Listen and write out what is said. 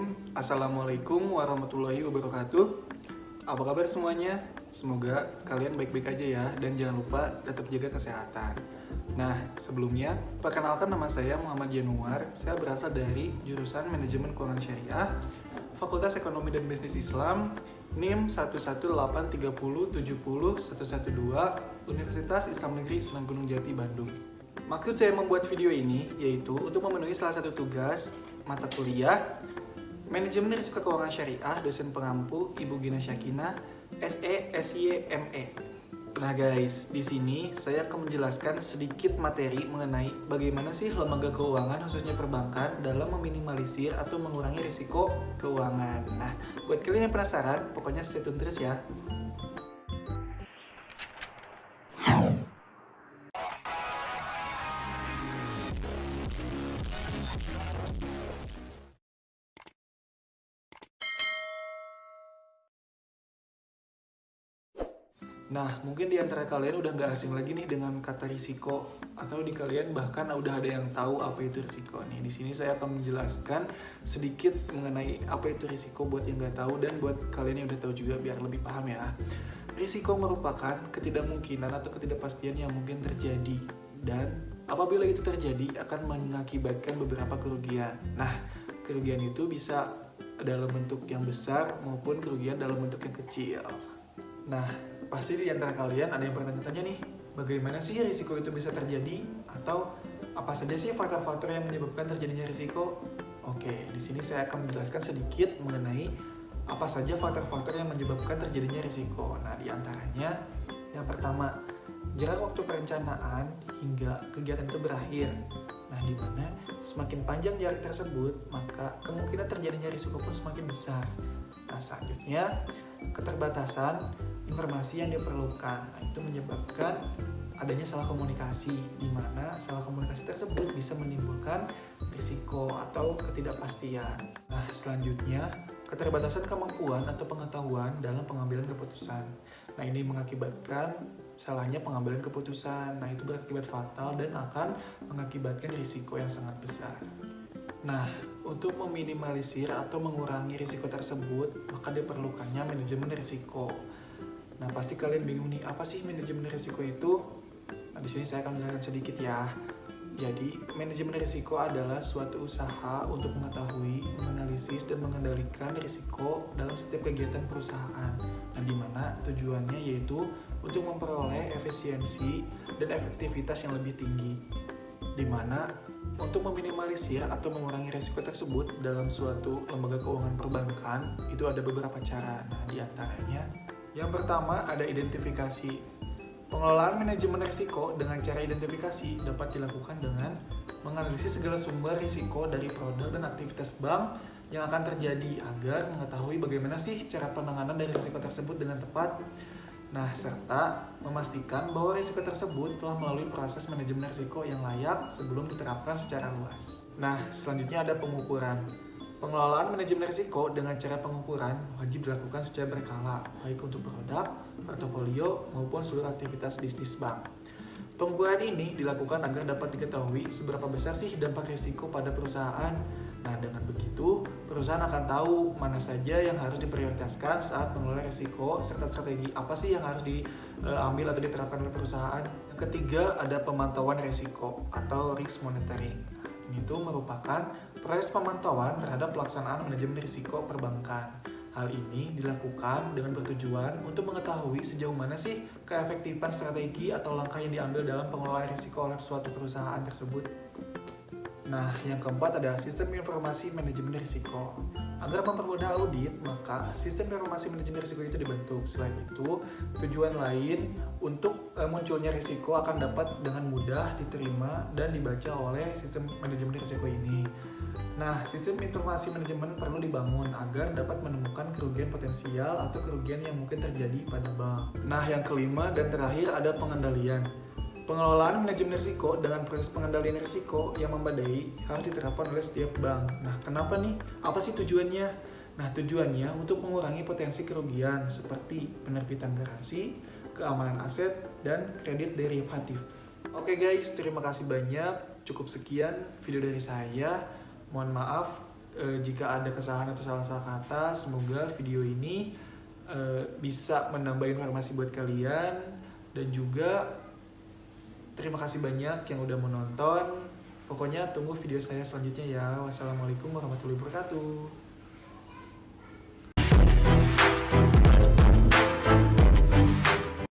Bismillahirrahmanirrahim. Assalamualaikum warahmatullahi wabarakatuh. Apa kabar semuanya? Semoga kalian baik-baik aja ya, dan jangan lupa tetap jaga kesehatan. Nah, sebelumnya, perkenalkan nama saya Muhammad Januar. Saya berasal dari jurusan Manajemen Keuangan Syariah, Fakultas Ekonomi dan Bisnis Islam, NIM 11803070112, Universitas Islam Negeri Sunan Gunung Jati, Bandung. Maksud saya membuat video ini yaitu untuk memenuhi salah satu tugas mata kuliah Manajemen Risiko Keuangan Syariah dosen pengampu Ibu Gina Syakina, SE, SY, ME. Nah guys, di sini saya akan menjelaskan sedikit materi mengenai bagaimana sih lembaga keuangan khususnya perbankan dalam meminimalisir atau mengurangi risiko keuangan. Nah, buat kalian yang penasaran, pokoknya stay tune terus ya. Nah, mungkin di antara kalian udah nggak asing lagi nih dengan kata risiko, atau di kalian bahkan udah ada yang tahu apa itu risiko nih. Di sini saya akan menjelaskan sedikit mengenai apa itu risiko buat yang nggak tahu dan buat kalian yang udah tahu juga biar lebih paham ya. Risiko merupakan ketidakmungkinan atau ketidakpastian yang mungkin terjadi, dan apabila itu terjadi akan mengakibatkan beberapa kerugian. Nah, kerugian itu bisa dalam bentuk yang besar maupun kerugian dalam bentuk yang kecil. Nah, pasti di antara kalian ada yang bertanya-tanya nih, bagaimana sih risiko itu bisa terjadi? Atau apa saja sih faktor-faktor yang menyebabkan terjadinya risiko? Oke, di sini saya akan menjelaskan sedikit mengenai apa saja faktor-faktor yang menyebabkan terjadinya risiko. Nah, di antaranya yang pertama, jarak waktu perencanaan hingga kegiatan itu berakhir. Nah, di mana semakin panjang jarak tersebut, maka kemungkinan terjadinya risiko pun semakin besar. Nah, selanjutnya, keterbatasan informasi yang diperlukan. Nah, itu menyebabkan adanya salah komunikasi, di mana salah komunikasi tersebut bisa menimbulkan risiko atau ketidakpastian. Nah, selanjutnya, keterbatasan kemampuan atau pengetahuan dalam pengambilan keputusan. Nah, ini mengakibatkan salahnya pengambilan keputusan. Nah, itu berakibat fatal dan akan mengakibatkan risiko yang sangat besar. Nah, untuk meminimalisir atau mengurangi risiko tersebut, maka diperlukannya manajemen risiko. Nah, pasti kalian bingung nih, apa sih manajemen risiko itu? Nah, di sini saya akan menjelaskan sedikit ya. Jadi, manajemen risiko adalah suatu usaha untuk mengetahui, menganalisis, dan mengendalikan risiko dalam setiap kegiatan perusahaan. Nah, di mana tujuannya yaitu untuk memperoleh efisiensi dan efektivitas yang lebih tinggi. Di mana untuk meminimalisir atau mengurangi risiko tersebut dalam suatu lembaga keuangan perbankan itu ada beberapa cara. Nah, di antaranya yang pertama ada identifikasi. Pengelolaan manajemen risiko dengan cara identifikasi dapat dilakukan dengan menganalisis segala sumber risiko dari produk dan aktivitas bank yang akan terjadi agar mengetahui bagaimana sih cara penanganan dari risiko tersebut dengan tepat. Nah, serta memastikan bahwa risiko tersebut telah melalui proses manajemen risiko yang layak sebelum diterapkan secara luas. Nah, selanjutnya ada pengukuran. Pengelolaan manajemen risiko dengan cara pengukuran wajib dilakukan secara berkala, baik untuk produk, portofolio, maupun seluruh aktivitas bisnis bank. Pengukuran ini dilakukan agar dapat diketahui seberapa besar sih dampak risiko pada perusahaan. Nah, dengan begitu, perusahaan akan tahu mana saja yang harus diprioritaskan saat mengelola risiko, serta strategi apa sih yang harus diambil atau diterapkan oleh perusahaan. Yang ketiga, ada pemantauan risiko atau risk monitoring. Ini tuh merupakan proses pemantauan terhadap pelaksanaan manajemen risiko perbankan. Hal ini dilakukan dengan bertujuan untuk mengetahui sejauh mana sih keefektifan strategi atau langkah yang diambil dalam pengelolaan risiko oleh suatu perusahaan tersebut. Nah, yang keempat ada sistem informasi manajemen risiko. Agar mempermudah audit, maka sistem informasi manajemen risiko itu dibentuk. Selain itu, tujuan lain untuk munculnya risiko akan dapat dengan mudah diterima dan dibaca oleh sistem manajemen risiko ini. Nah, sistem informasi manajemen perlu dibangun agar dapat menemukan kerugian potensial atau kerugian yang mungkin terjadi pada bank. Nah, yang kelima dan terakhir ada pengendalian. Pengelolaan manajemen risiko dengan proses pengendalian risiko yang memadai harus diterapkan oleh setiap bank. Nah, kenapa nih? Apa sih tujuannya? Nah, tujuannya untuk mengurangi potensi kerugian seperti penerbitan garansi, keamanan aset, dan kredit derivatif. Oke guys, terima kasih banyak. Cukup sekian video dari saya. Mohon maaf jika ada kesalahan atau salah-salah kata, semoga video ini bisa menambah informasi buat kalian. Dan juga terima kasih banyak yang udah menonton. Pokoknya tunggu video saya selanjutnya ya. Wassalamualaikum warahmatullahi wabarakatuh.